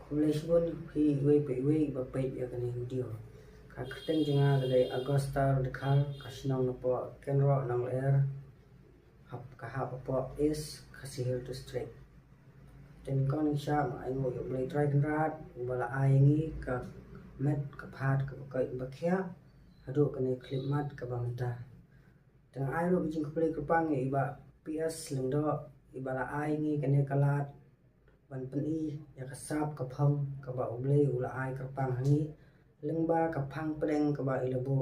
Kumulation hi iwe ba pay ya kani video ka kreteng jenga dari Agosta dekal kasinong na po kenro nang air hap kahap po is kasihir to straight ten kon siya ma ay mo yung blade right rat wala ayangi ka met ka phat ka bakya hadu kani clip mat ka bangta teng ay ro bijing play kupang iba PS lengdo iba la ayangi kani kalat ban pen i ya kasap ka phang ka ba uble ula ai ka pang hangi lengba ka phang pleng ka ba ilabo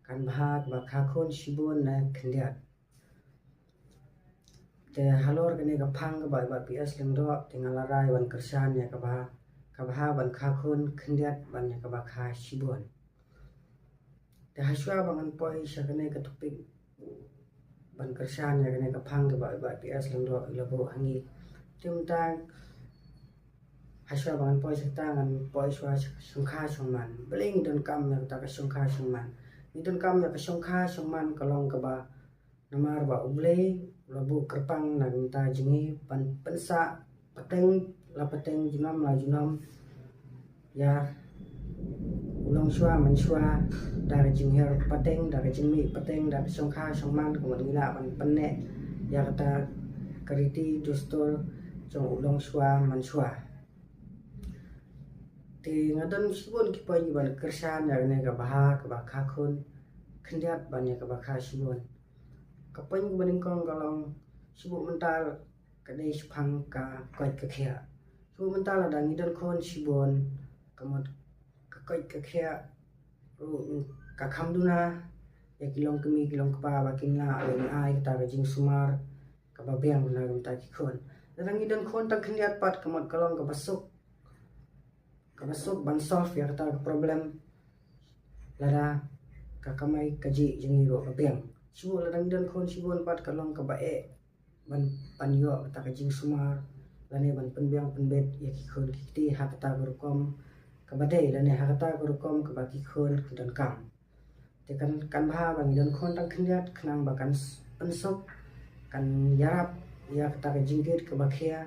kan bhat ba kha khon shibon na khndiat te halor kani ka phang ka ba PS lengdo tingala rai ban kersan ya ka ba ban kha khon khndiat ban ya ka ba kha shibon te haswa bangan poi sha kani ka topik ban kersan ya kani ka phang ka ba PS lengdo ilabo hangi timtang haswa bangan poi setangan poi swa sungkha sungman beling don kam ya ta ka sungkha sungman ni don kam ya ka sungkha sungman kalong ka ba namar ba uble labu kerpang na ta jingi pan pensa pateng la pateng junam la junam ya ulong swa man swa dari jingher pateng dari jingmi pateng dari sungkha sungman kemudian la pan penne ya kata kariti dostor jong ulong swa man swa ti ngadon sibon ki pai ban kersan ya ne ka baha ka ba kha khun khndiat ban ya ka ba kha sibon ka pen ban kong kalong sibuk mental ka dei phang ka koi ka khia sibuk mental ada ngidon khon sibon kamot ka koi ka khia ru ka khamduna ya kilong kemi kilong ka ba kinla ai ta ka jing sumar ka ba beng na ta ki khon dan ngidon khon ta khndiat pat kamot kalong ka basuk ban solve ya kata problem lada kakamai kaji jengi ro kabeng sibo ladang dan kon sibon pat kalong ka bae ban panyo kata kajing sumar lane ban penbiang penbet ya ki khon kiti ha kata berkom ka badai lane ha kata berkom ka baki khon dan kam tekan kan bha ban dan kon tang khndiat khnang bakan pensok kan yarap ya kata kajing git ka bakhia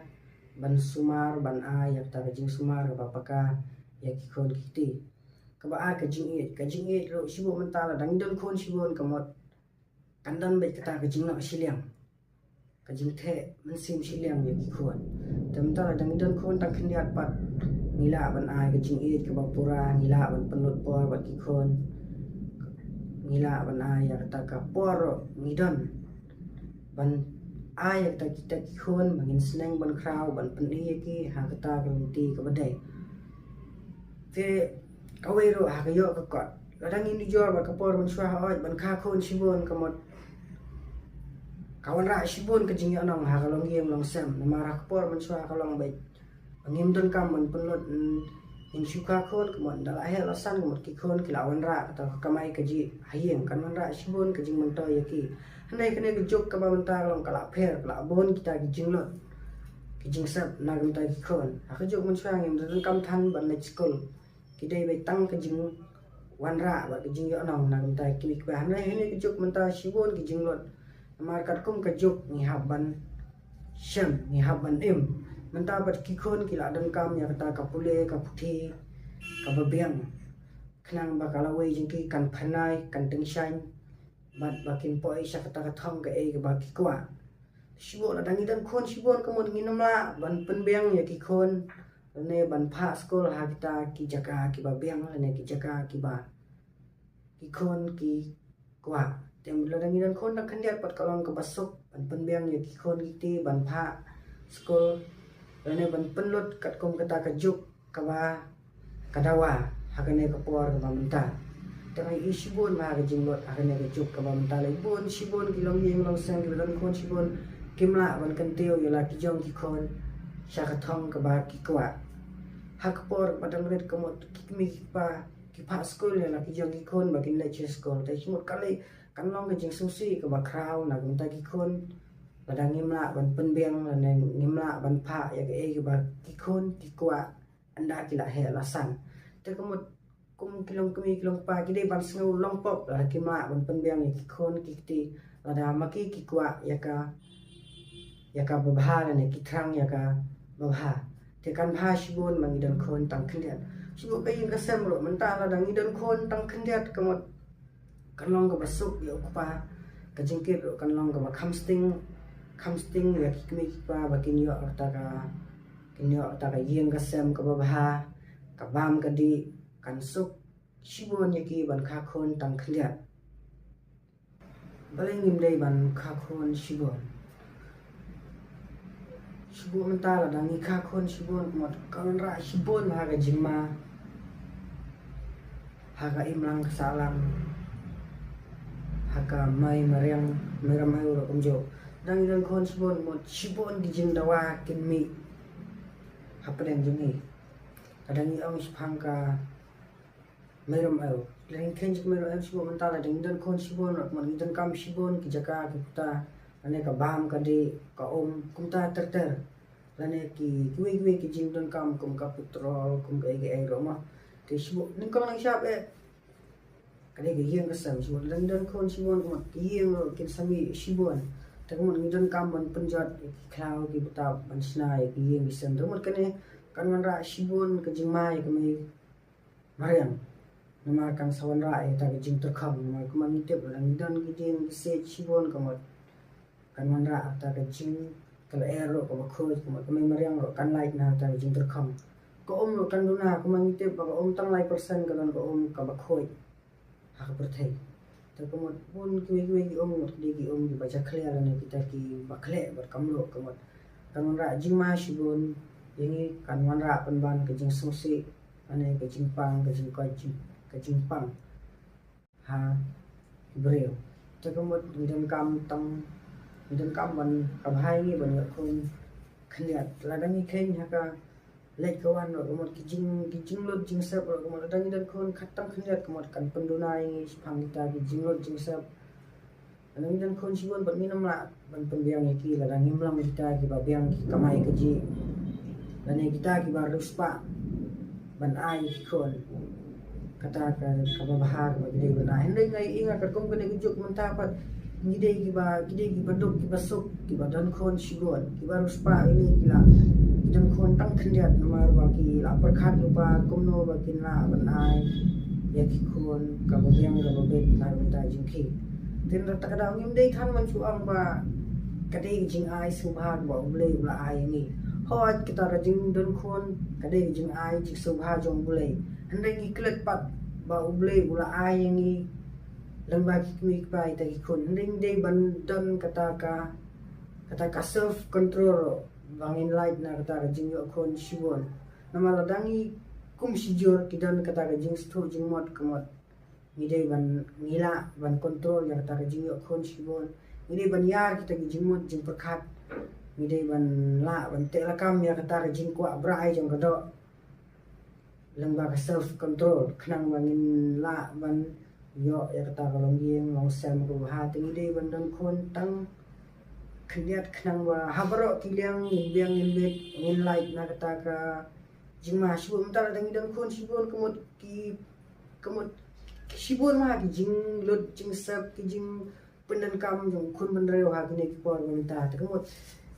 ban sumar ban a ya kata kajing sumar ka bapaka ya ki khon kiti ka ba a kajing e ro sibo mentala dang don khon sibon kamot kandan bet kata kajing na siliang kajing the mensim siliang ya ki khon temtala dang don khon tak khndiat pat ngila ban a kajing e ka ba pura ngila ban penut por ba ki khon ngila ban a ya kata ka por ngidon ban ai ta kita ki khon bangin seneng ban kraw ban pen i ki ha kata ka ti ka badai te kawe ro ha ka yo ka kot kadang ini jor ba ka por ban swa oi ban kha khon sibon kamot kawan ra sibon ka jing anong ha ka long yem long sem namara ka por ban swa ka long bai ngim don kam ban penlot in suka khon kamot dala he lasan kamot ki khon ki lawan ra ta kamai ka ji hayeng kan man ra sibon ka jing man to ya ki hanai kene ka jok ka ba man ta long kala pher kala bon kita ki jing lot ki jing sap na gam ta ki khon ha ka jok man swa ngim don kam than ban na school ki dei bai tang ka jing wan ra ba ka jing yo nong na gam ta ki ba hanai hene ki jok man ta sibon ki jing lot mar kat kum ka jok ni haban shem ni haban im menta bat ki khon ki la dan kam ya kata ka pule ka puthi ka babiang khnang ba kala wei jing ki kan phanai kan teng shain bat bakin poi sha kata ka thong ka e ka ba ki kwa sibo la dangi dan khon sibon ka mon nginam la ban pen biang ya ki khon ne ban pha skol ha kita ki jaka ki ba biang ne ki jaka ki ba ki khon ki kwa tem la dangi dan khon ta khandiat pat kalong ka basuk ban pen biang ya ki khon ki ti ban pha skol ne ban penlot kat kom kata ka juk ka ba kadawa hakane ka por ka menta tangai isibon ma ka jinglot hakane ka juk ka ba menta lai bon sibon ki long yeng long sang ki dan khon sibon kimla ban kan teo ya la ki jong ki khon sha ka thong ka ba ki kwa hak por padang red kamot ki mi pa ki pa skol ya la ki jong ki khon ba kin le che skol ta simot kalai kan long ka jing susi ka ba kraw na kum ta ki khon padang ngimla ban penbiang la ne ngimla ban pha ya ke e ba ki khon ki kwa anda ki la he la san te kamot kum kilong kumi kilong pa ki dei ban sngu long pop la ki ma ban penbiang ya ki khon ki ti la da ma ki kwa ya ka babha ne ki thrang ya ka babha tekan pha shibon mangidan khon tang khendiat shibo kayin ka sem ro mentala dang idan khon tang khendiat kamot kanlong ka basuk ya kupa ka jingkit ro kanlong ka kamsting ya kikmi pa bakin yo ta ka yeng ka sem ka babha ka bam ka di kan suk shibon yaki ban kha khon tang khendiat baleng nim dei ban kha khon shibon mentala dang i kha khon shibon mot kan ra shibon ha ka jingma ha ka imlang salang ha ka mai mariang meram hai ro kumjo dang idan khon shibon di jing dawa kin mi ha padeng jingi kadang i ang sipang ka meram ai leng khen jik meram ai shibon mentala dang idan khon shibon man idan kam shibon ki jaka ki ta ane ka bam ka di ka kumta ter lane ki kwe ki jing don kam kum ka petrol kum ka ai roma ke shibo ning kong nang shap kade ke yeng ka sam shibo lang don khon shibon kum ki yeng ro kin sami shibon ta kum ngi don kam ban punjat khlau ki buta ban sna ki yeng ki sam dom kane kan man ra shibon ka jing mai ka mai mariam nama kan sawan ra ta ka jing ter kham nama kum ngi tep lang don ki jing ki se shibon ka kan man ra ta ka jing kalau ero ko khoj ko mai mariang ro kan like na ta jing ter kham ko ro kan duna ko mangite ba ko tang like persen ka don ko ka ba khoj ha ka perthai ta ko pun ki ki di ki baca clear ne kita ki ba khle ba kam ro ko kan man ra jing ma shibon ini kan man ra pan ban ka jing sungsi ane ka jing pang ka jing pang ha breu ta ko dan kam tang dan kaman kabhai ni ban khon khniat ladang ni khen haka lek kawan ro komot kijing lot jing sap ro komot ladang dan khon khatam khniat komot kan pendunai phang ta kijing lot jing sap ladang dan khon shibon ban minam la ban penbiang ki ladang himlam kita ki ba biang ki kamai ka ji lane kita ki ba ruspa ban ai khon kata ka bahar ba gede ban ai ndai ngai inga ka kom kene juk menta pat gidei ki baduk ki basuk ki badan khon shibon ki barus pa ini kila dan khon tang khendiat namar ba ki la perkhat lupa komno ba kin la banai ya ki khon ka babyang ga babet na ta jingki tin ra takada ngim dei than man chu ang ba kadei jing ai subhan ba ule ula ai ni hot kita ra jing dan khon kadei jing ai chi subha jong ule andai ki klet pat ba ule ula ai ni lamba ki pai ta ki khon ring dei ban dan kata ka self control bangin light na kata ka jing yo khon shibon namala dangi kum shijor kidan kata ka jing sto jing mot kamot ni dei ban ngila ban control ya kata ka jing yo khon shibon ni dei ban yar kita ki jing mot jing perkhat ni dei ban la ban te la kam ya kata ka jing kwa brai jong kado lamba ka self control khnang bangin la ban yo ya kata kalong yeng long sem ko ha tingi dei bandan khon tang khniat khnang wa habro kiliang biang inbet in like na kata ka jingma shibon ta dangi dan khon shibon komot shibon ma ki jing lot jing sap ki jing pendan kam jong khun ban reo ha ki ne ki por ban ta komot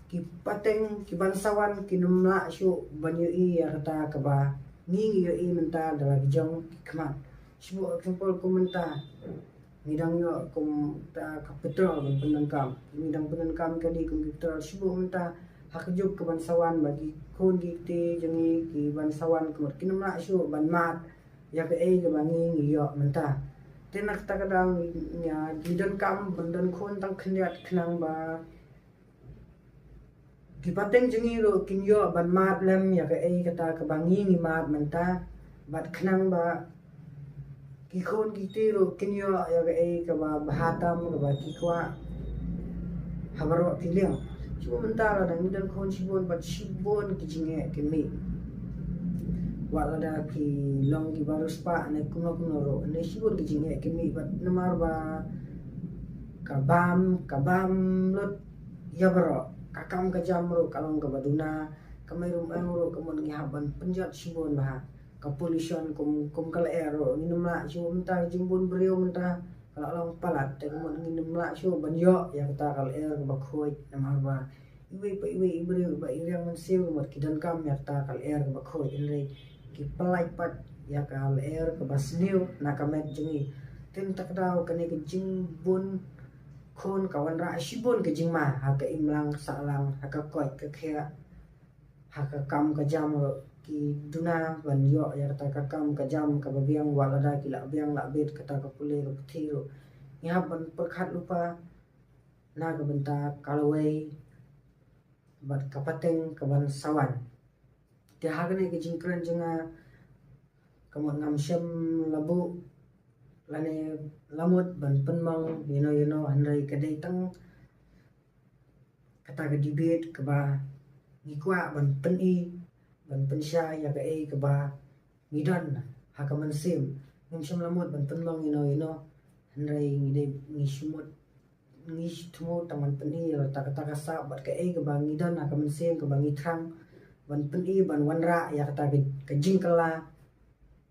ki pateng ki bansawan ki numla shu ban yo I ya kata ka ba ngi yo I menta dalam jong khman shibo example komenta midang yo kom ta kapital ban penangkam midang penangkam kali kom kapital shibo menta hakjuk ke bansawan bagi khon gi te jangi ki bansawan komot kinamla shu ban mat ya ke ga bangi ngi yo menta tenak ta kadang ya gidan kam bandan khon tang khniat khnang ba ki pateng jangi ro kin yo ban mat lem ya ke kata ke bangi ngi mat menta bat khnang ba ki khon ki te ro kin yo ya ka ba bahatam ka ba ki kwa habaro tiling shibon menta la dang dan khon shibon bat shibon ki jinge ki mi wala da ki long ki barus pa ne kuno ro ne shibon ki jinge ki mi bat namar ba kabam lot ya baro kakam ka jam ro kalong ka baduna kamay rum ro kamon ngi haban penjat shibon ba ka pollution kum kala ero nginumla shu menta jimbun brio menta kala long palat te kumon nginumla shu banyo ya kata kala ero ba khoi namar ba iwe ibre ba iriang man siu mat kidan kam ya ta kal air ba khoi inre ki palai pat ya kal air ka basniu na kamet jengi tin takdaw kani ke jing bun khon kawan ra shibon ke jing ma ha ka imlang salang ha ka koi ka khia ha ka kam ka jam ro ki duna ban yo ya ta ka kam ka jam ka babiang wala da ki la biang la bet ka ta ka pule ro thi ro ya ban perkhat lupa na ka benta kalawai bat kapateng kaban sawan ti hagne ke jingkran jenga kamon ngam shem labu lane lamut ban penmang you know andai kadai tang kata ke debate ke ba ngikwa ban pensha ya ke ke ba ngidan ha kaman sim ngam shem lamut ban penmang you know andai ngide ngishumut ngish tumo taman peni ta kata kasa bat ke ba ngidan ha kaman sim ke ba ngithrang ban peni ban wanra ya kata ke jingkala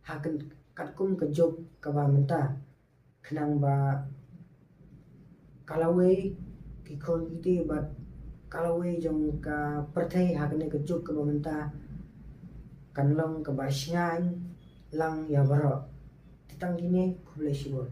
ha kan katkum ke job ke ba menta kenang ba kalawai ki khon iti bat kalawai jong ka perthai ha kene ke job ke ba menta kanlong ke ba shingan lang ya baro titang gini khulai sibol